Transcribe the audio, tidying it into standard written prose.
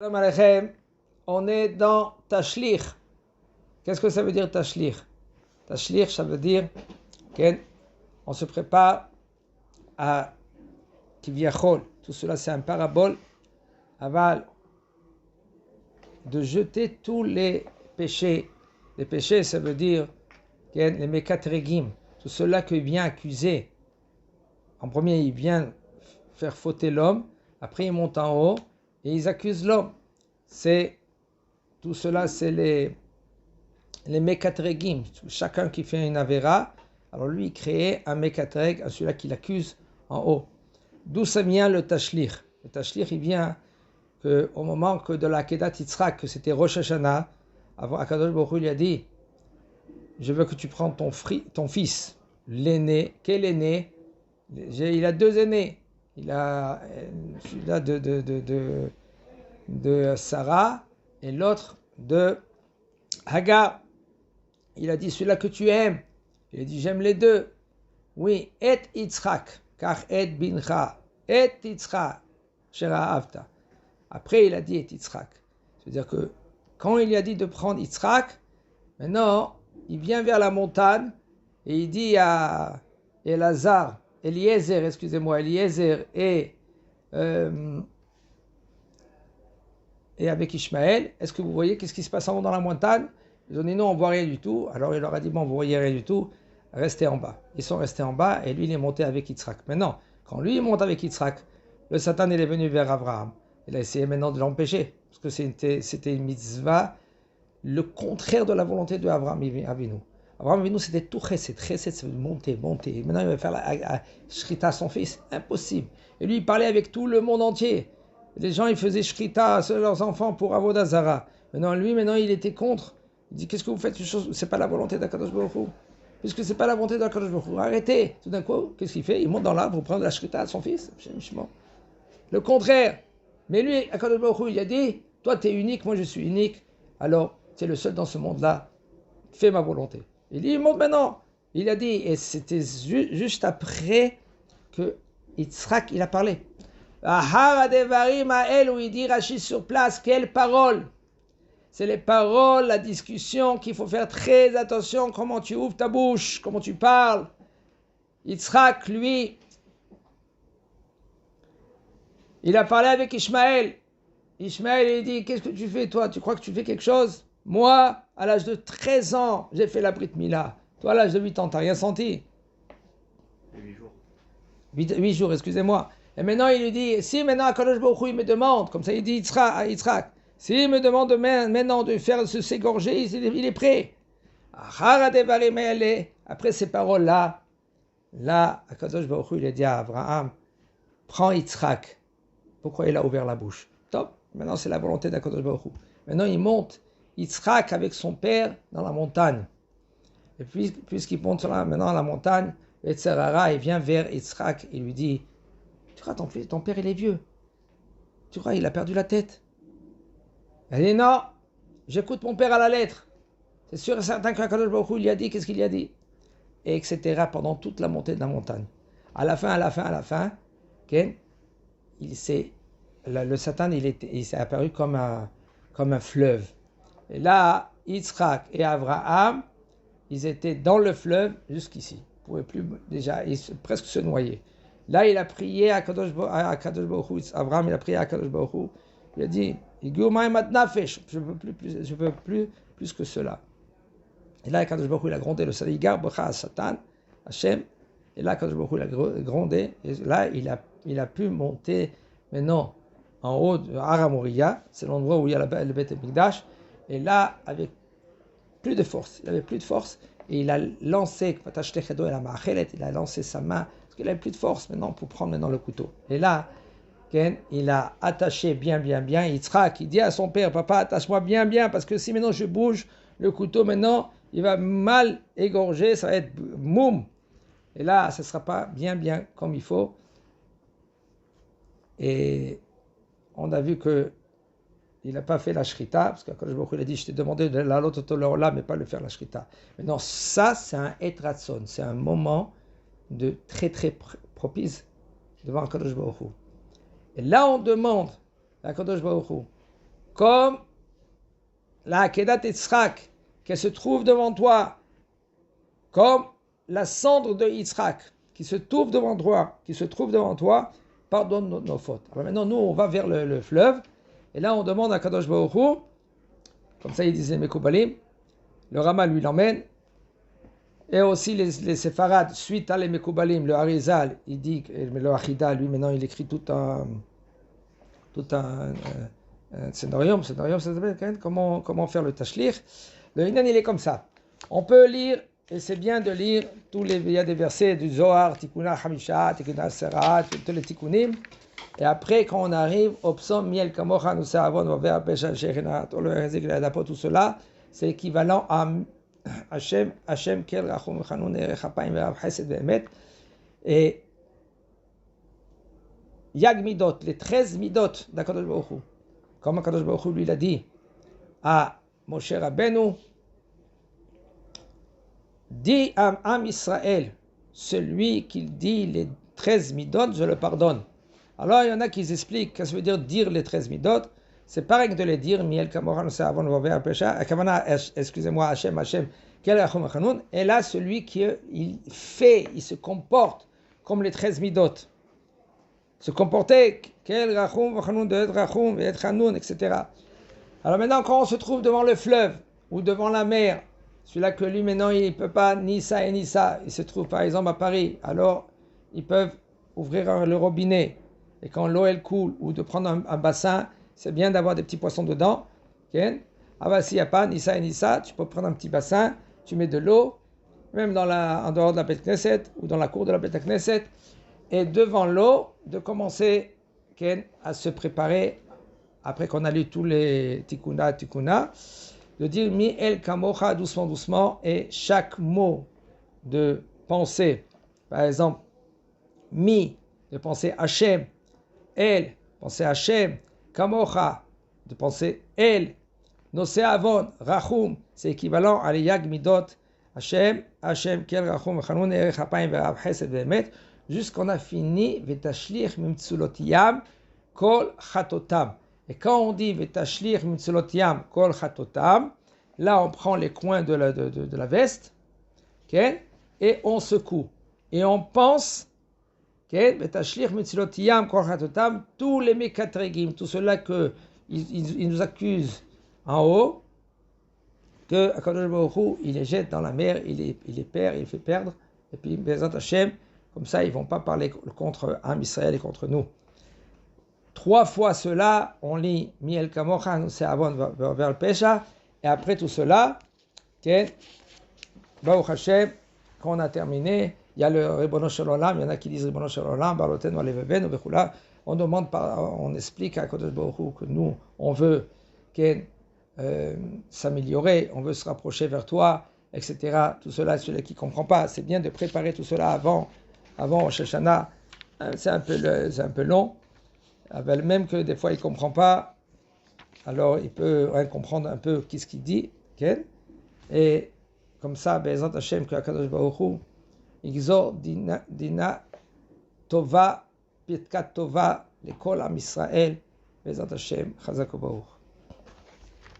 Shalom Aleichem, on est dans Tashlich. Qu'est-ce que ça veut dire Tashlich? Tashlich, ça veut dire qu'on se prépare à Kivyachol. Tout cela, c'est un parabole. Aval, de jeter tous les péchés. Les péchés, ça veut dire les Mekatregim. Tout cela qui vient accuser. En premier, il vient faire fauter l'homme. Après, il monte en haut et ils accusent l'homme. Tout cela, c'est les Mekatregim. Chacun qui fait une Avera, alors lui, il crée un Mekatreg, celui-là qui l'accuse en haut. D'où ça vient le Tashlich? Le Tashlich, il vient au moment que de la Kedat Yitzhak, que c'était Rosh Hashanah, avant Akadosh Baruch Hu lui a dit, je veux que tu prennes ton fils, l'aîné. Quel aîné? Il a deux aînés. Il a celui-là de Sarah et l'autre de Hagar. Il a dit celui-là que tu aimes. Il a dit j'aime les deux. Oui, et Yitzhak, car et bincha, et Yitzhak, shera avta. Après il a dit et Yitzhak. C'est-à-dire que quand il a dit de prendre Yitzhak, maintenant il vient vers la montagne et il dit à Eliezer et avec Ishmaël, est-ce que vous voyez qu'est-ce qui se passe en haut dans la montagne? Ils ont dit non, on ne voit rien du tout. Alors il leur a dit bon, vous ne voyez rien du tout, restez en bas. Ils sont restés en bas et lui il est monté avec Yitzhak. Maintenant, quand lui il monte avec Yitzhak, le Satan il est venu vers Abraham. Il a essayé maintenant de l'empêcher, parce que c'était une mitzvah, le contraire de la volonté de Abraham Avinu. Abraham Avinu c'était tout chesed, c'est monter. Maintenant il va faire la shrita à son fils, impossible. Et lui il parlait avec tout le monde entier. Les gens ils faisaient shrita à leurs enfants pour Avodah Zara. Maintenant il était contre. Il dit qu'est-ce que vous faites, c'est pas la volonté d'Akadosh Baruch Hu. Puisque c'est pas la volonté d'Akadosh Baruch Hu, arrêtez. Tout d'un coup, qu'est-ce qu'il fait? Il monte dans l'arbre pour prendre la shrita à son fils. Le contraire. Mais lui, Akadosh Baruch Hu, il a dit, toi tu es unique, moi je suis unique. Alors, tu es le seul dans ce monde-là. Fais ma volonté. Il dit, il monte maintenant. Il a dit, et c'était juste après que Yitzhak, il a parlé. Ahar Adevarim Ael, où il dit Rashi sur place, quelle parole? C'est les paroles, la discussion qu'il faut faire très attention, comment tu ouvres ta bouche, comment tu parles. Yitzhak, lui, il a parlé avec Ishmaël. Ishmaël, il dit, qu'est-ce que tu fais toi? Tu crois que tu fais quelque chose? Moi, à l'âge de 13 ans, j'ai fait la Brit Mila. Toi, à l'âge de 8 ans, tu n'as rien senti? 8 jours. 8 jours, excusez-moi. Et maintenant, il lui dit, si maintenant Akadosh Baruch Hu, il me demande, comme ça il dit à Yitzhak, s'il me demande maintenant de faire s'égorger, il est prêt. Après ces paroles-là, Akadosh Baruch Hu, il a dit à Abraham, prends Yitzhak. Pourquoi il a ouvert la bouche? Top, maintenant c'est la volonté d'Akadosh Baruch Hu. Maintenant il monte Yitzhak avec son père dans la montagne. Et puis, puisqu'il monte maintenant à la montagne, Yetzerara, il vient vers Yitzhak, il lui dit, tu crois ton père il est vieux? Tu crois il a perdu la tête? Elle dit non, j'écoute mon père à la lettre. C'est sûr et certain qu'Akadosh Baruch Hu il a dit, qu'est-ce qu'il y a dit? Et etc. pendant toute la montée de la montagne. À la fin, le Satan il s'est apparu comme un fleuve. Et là, Yitzhak et Abraham, ils étaient dans le fleuve jusqu'ici. Ils ne pouvaient plus déjà, presque se noyer. Là, il a prié à Kadosh Baruch Hu. Abraham, il a prié à Kadosh Baruch Hu. Il a dit, je ne veux plus que cela. Et là, Kadosh Baruch Hu, il a grondé le Sadigar, Bracha à Satan, Hachem. Et là, Kadosh Baruch Hu, il a grondé. Et là, il a pu monter maintenant en haut de Aramoria. C'est l'endroit où il y a le Beth Mikdash. Et là, avec plus de force. Il avait plus de force. Et il a lancé, il a lancé sa main. Parce qu'il n'avait plus de force maintenant pour prendre maintenant le couteau. Et là, il a attaché bien. Yitzhak, il dit à son père, papa, attache-moi bien, parce que si maintenant je bouge le couteau, maintenant, il va mal égorger, ça va être moum. Et là, ce ne sera pas bien comme il faut. Et on a vu que il n'a pas fait la shrita, parce qu'Akadosh Baruch Hu a dit, je t'ai demandé de la l'autre là, mais pas de faire la shrita. Maintenant, ça, c'est un etratson, c'est un moment de très propice devant Akadosh Baruch Hu. Et là, on demande à Akadosh Baruch Hu, comme la Akedat Yitzhak, qui se trouve devant toi, comme la cendre de Yitzhak, qui se trouve devant toi, pardonne nos fautes. Alors maintenant, nous, on va vers le fleuve, et là, on demande à Kadosh Baruch Hu, comme ça, il disait Mekoubalim, le Rama lui l'emmène, et aussi les séfarades, suite à les Mekoubalim, le Harizal, il dit, mais le Achida, lui, maintenant, il écrit tout un scénario, ça s'appelle, comment faire le tashlir. Le Hinan, il est comme ça. On peut lire, et c'est bien de lire, il y a des versets du Zohar, Tikkunah Hamisha, Tikkunah Serat, tous les Tikkunim, et après, quand on arrive au psaume, Miel Kamocha, nous savons, tout cela, c'est équivalent à Hashem, Kel Rachum Chanun, Erechapayim, Verav Chesed, Ve'emet, et Yag Midot, les 13 Midot d'Akadosh Baruch Hu. Comme Akadosh Baruch Hu lui l'a dit à Moshe Rabbeinu, dis à Am Israël, celui qui dit les 13 Midot, je le pardonne. Alors il y en a qui expliquent qu'est-ce que ça veut dire les 13 Midot. C'est pareil que de les dire, Miel Kamoran, Savon, Vaver, Pesha, excusez-moi, Hashem, Kel Rachum Chanun. Et là, celui qui il se comporte comme les 13 Midot. Se comporter, Kel Rachum, Chanun, de Rachum, et Chanun, etc. Alors maintenant, quand on se trouve devant le fleuve ou devant la mer, celui-là que lui maintenant il ne peut pas ni ça et ni ça, il se trouve par exemple à Paris, alors ils peuvent ouvrir le robinet et quand l'eau elle coule ou de prendre un bassin, c'est bien d'avoir des petits poissons dedans. Okay? Ah bah s'il n'y a pas ni ça et ni ça, tu peux prendre un petit bassin, tu mets de l'eau, même en dehors de la Beth Knesset ou dans la cour de la Beth Knesset, et devant l'eau, de commencer à se préparer, après qu'on a lu tous les tikkuna, de dire mi el kamocha doucement, et chaque mot de pensée, par exemple, mi, de penser Hashem, el, penser Hashem, kamocha, de penser el, nosé avon, rachum, c'est équivalent à l'yag midot, Hashem, kel rachum, chanun, erech apayim, verav chesed, ve'emet, jusqu'on a fini, vetashlich mimtsulotiyam, kol chatotam. Et quand on dit vetashlich mimtsulotiyam, kol chatotam, là on prend les coins de la veste, okay, et on secoue. Et on pense, vetashlich mimtsulotiyam, kol chatotam, tous les mekatregim, tout cela qu'ils nous accusent en haut, que Akadosh Baruch Hu, il les jette dans la mer, il les perd, il les fait perdre, et puis Bezat Hashem, comme ça, ils ne vont pas parler contre Am Israël et contre nous. 3 fois cela, on lit Miel Kamocha, c'est avant vers le Pesha, et après tout cela, Baruch Hashem, quand on a terminé, il y a le Ribono Shel Olam, il y en a qui disent Ribono Shel Olam, Baroten Valevevenu, Bechula, on explique à Kodesh Baruch Hu que nous, on veut s'améliorer, on veut se rapprocher vers toi, etc. Tout cela, celui qui ne comprend pas, c'est bien de préparer tout cela avant Rosh Hashanah, c'est un peu long, même que des fois il ne comprend pas, alors il peut comprendre un peu qu'est-ce qu'il dit, okay? Et comme ça, Be'ezrat Hashem, que HaKadosh Baruch Hu, Igzor Dina Tova, Pitkat Tova, Lekol Am Israël, Be'ezrat Hashem, Chazak Baruch.